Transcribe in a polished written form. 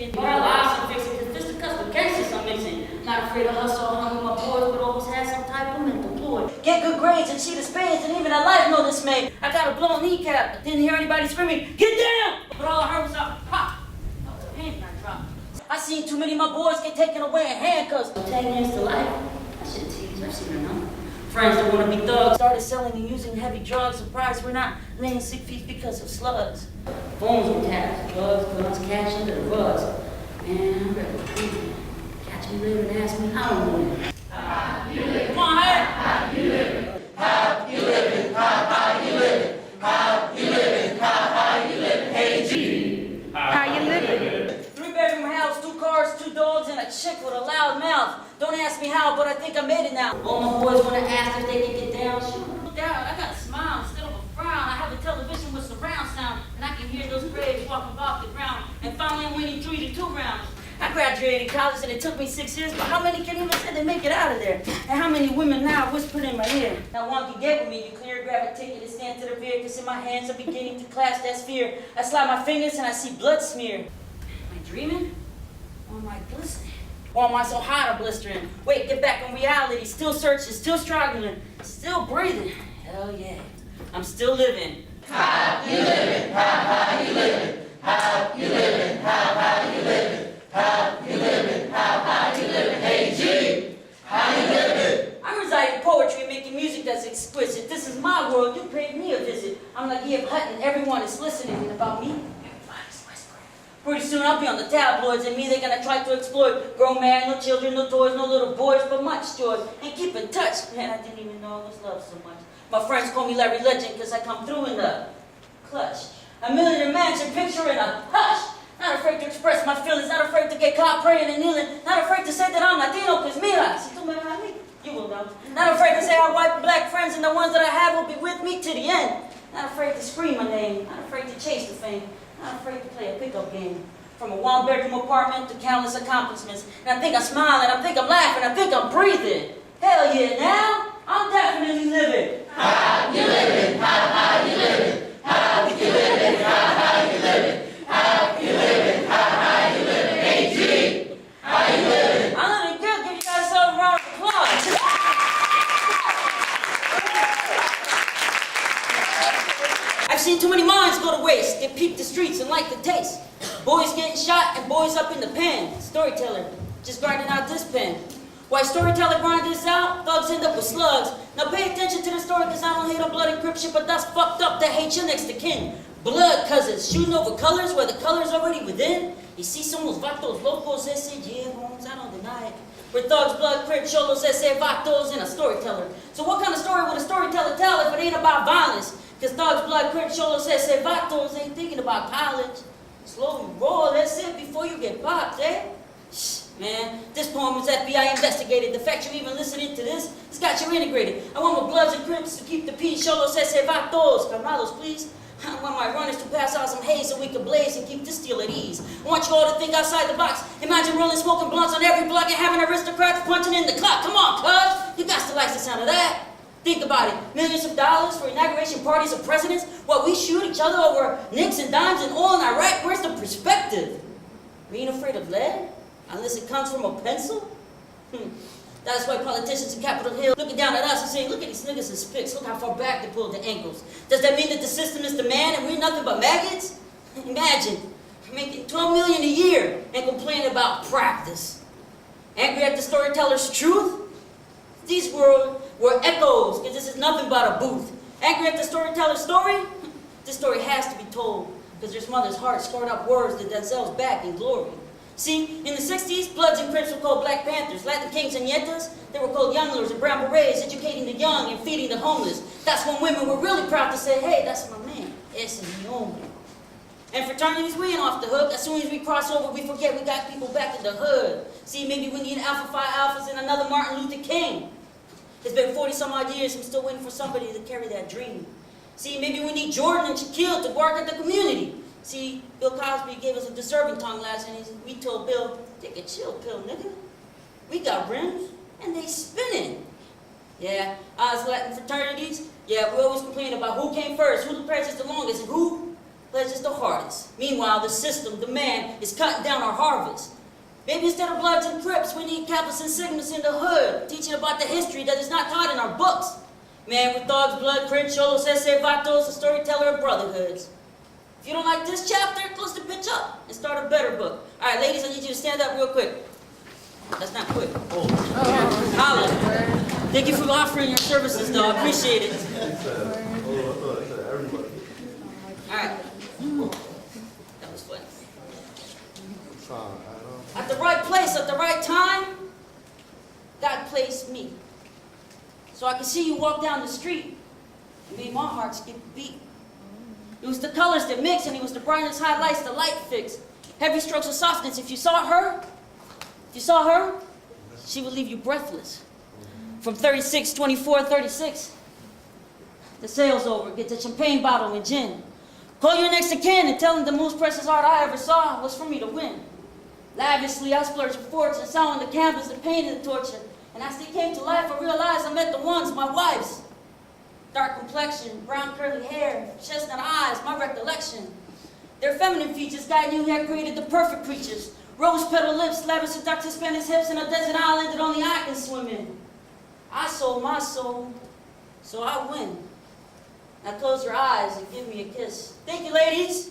it. But I'll also fix it, because fisticuffs with gangsters I'm mixing. Not afraid to hustle, hung with my boys, but always had some type of mental ploy. Get good grades and see the spades, and even at life no dismay. I got a blown kneecap, but didn't hear anybody screaming, "Get down!" But all I heard was a pop. The handgun dropped. I seen too many of my boys get taken away in handcuffs. 10 years to life. I should tease, I've seen enough. Friends that want to be thugs started selling and using heavy drugs. Surprised we're not laying 6 feet because of slugs. Phones were tapped, drugs, guns, cash under the rugs. Man, I'm ready to breathe. Catch me later and ask me how I'm doing. How you living? Come on, Herrera. How you living? How you living? How you living? How you living? How you living? Hey G. How you living? 3-bedroom house, 2 cars, 2 dogs, and a chick with a loud mouth. Don't ask me how, but I think I made it now. All my boys want to ask if they can get down. Shoot, look down. I got a smile instead of a frown. I have a television with surround sound, and I can hear those graves walking off the ground. And finally, I'm winning 3 to 2 rounds. I graduated college, and it took me 6 years, but how many can even say they make it out of there? And how many women now whispered in my ear? Now one can get with me, you clear, grab a ticket, and stand to the rear, because in my hands I'm beginning to clasp that sphere. I slide my fingers, and I see blood smear. Am I dreaming? Or am I glistening? Or am I so hot or blistering? Wait, get back in reality. Still searching, still struggling, still breathing. Hell yeah, I'm still living. How you living? How you living? How you living? How you living? How you living? How you living? Hey G, how you living? I'm reciting poetry and making music that's exquisite. This is my world. You paid me a visit. I'm like Eve Hutton. Everyone is listening. And about me, everybody's whispering. Pretty soon I'll be on the tabloids, and me they're gonna try to exploit. Grown man, no children, no toys, no little boys, but much joy. And keep in touch. Man, I didn't even know I was loved so much. My friends call me Larry Legend because I come through in the clutch. A millionaire mansion picture in a hush. Not afraid to express my feelings, not afraid to get caught praying and kneeling, not afraid to say that I'm Latino, because mira, si tú me ves a mí, you will know. Not afraid to say I have white, black friends, and the ones that I have will be with me to the end. Not afraid to scream my name, not afraid to chase the fame, not afraid to play a pickup game. From a 1-bedroom apartment to countless accomplishments. And I think I'm smiling, I think I'm laughing, I think I'm breathing. Hell yeah, now I'm definitely living. How you living? How you living? How you living? How you living? How you living? How you living? Hey G, how you living? I'm living good. Give you guys a round of applause. I've seen too many minds go to waste. They peep the streets and like the taste. Boys getting shot and boys up in the pen. Storyteller just grinding out this pen. While storyteller grind this out, thugs end up with slugs. Now pay attention to the story, because I don't hate on blood encryption, but that's fucked up. That hate your next to kin. Blood cousins shooting over colors where the color's already within. You see somos vatos locos, ese yeah, homes, I don't deny it. We're thugs, blood, crip, cholos, ese vatos, and a storyteller. So what kind of story would a storyteller tell if it ain't about violence? Because thugs, blood, crip, cholos, ese vatos ain't thinking about college. Slowly roll, that's it, before you get popped, eh? Shh, man, this poem is FBI investigated. The fact you're even listening to this, it's got you integrated. I want my bloods and crips to keep the peace, cholos, ese vatos. Calmados, please. I want my runners to pass out some haze so we can blaze and keep this steel at ease. I want you all to think outside the box. Imagine rolling smoking blunts on every block and having aristocrats punching in the clock. Come on, cuz. You got to like the sound of that. Think about it. Millions of dollars for inauguration parties of presidents while we shoot each other over nicks and dimes and oil in Iraq. Where's the perspective? We ain't afraid of lead unless it comes from a pencil? That's why politicians in Capitol Hill looking down at us and saying, look at these niggas in spics, look how far back they pulled their ankles. Does that mean that the system is the man and we're nothing but maggots? Imagine making $12 million a year and complaining about practice. Angry at the storyteller's truth? These were echoes, because this is nothing but a booth. Angry at the storyteller's story? This story has to be told, because there's mother's heart scored up words that themselves back in glory. See, in the 60s, Bloods and Crips were called Black Panthers. Latin Kings and Nietas, they were called Young Lords and Brown Berets, educating the young and feeding the homeless. That's when women were really proud to say, hey, that's my man. Ese es mi hombre. And fraternities, we ain't off the hook. As soon as we cross over, we forget we got people back in the hood. See, maybe we need Alpha Phi Alphas and another Martin Luther King. It's been 40-some odd years, I'm still waiting for somebody to carry that dream. See, maybe we need Jordan and Shaquille to work at the community. See, Bill Cosby gave us a deserving tongue last, and we told Bill, take a chill pill, nigga. We got rims, and they spinning. Yeah, us Latin fraternities, yeah, we always complain about who came first, who the president's the longest, and who pledges the hardest. Meanwhile, the system, the man, is cutting down our harvest. Maybe instead of Bloods and Crips, we need Kappas and Sigmas in the hood, teaching about the history that is not taught in our books. Man with dogs, blood, Crips, Cholos, Ese Vatos, a storyteller of brotherhoods. If you don't like this chapter, close the pitch up and start a better book. All right, ladies, I need you to stand up real quick. That's not quick. Holla. Thank you for offering your services, though. I appreciate it. All right. That was funny. At the right place, at the right time, God placed me. So I could see you walk down the street. It made my heart skip a beat. It was the colors that mixed, and it was the brightness highlights, the light fixed. Heavy strokes of softness. If you saw her, she would leave you breathless. From 36, 24, 36. The sale's over. Get the champagne bottle and gin. Call your next of kin and tell them the most precious art I ever saw was for me to win. Lavishly, I splurged with fortune, saw on the canvas the pain and the torture. And as they came to life, I realized I met the ones, my wives. Dark complexion, brown curly hair, chestnut eyes, my recollection. Their feminine features, God knew He had created the perfect creatures. Rose petal lips, lavish seductive Spanish hips, in a desert island that only I can swim in. I sold my soul, so I win. Now close your eyes and give me a kiss. Thank you, ladies.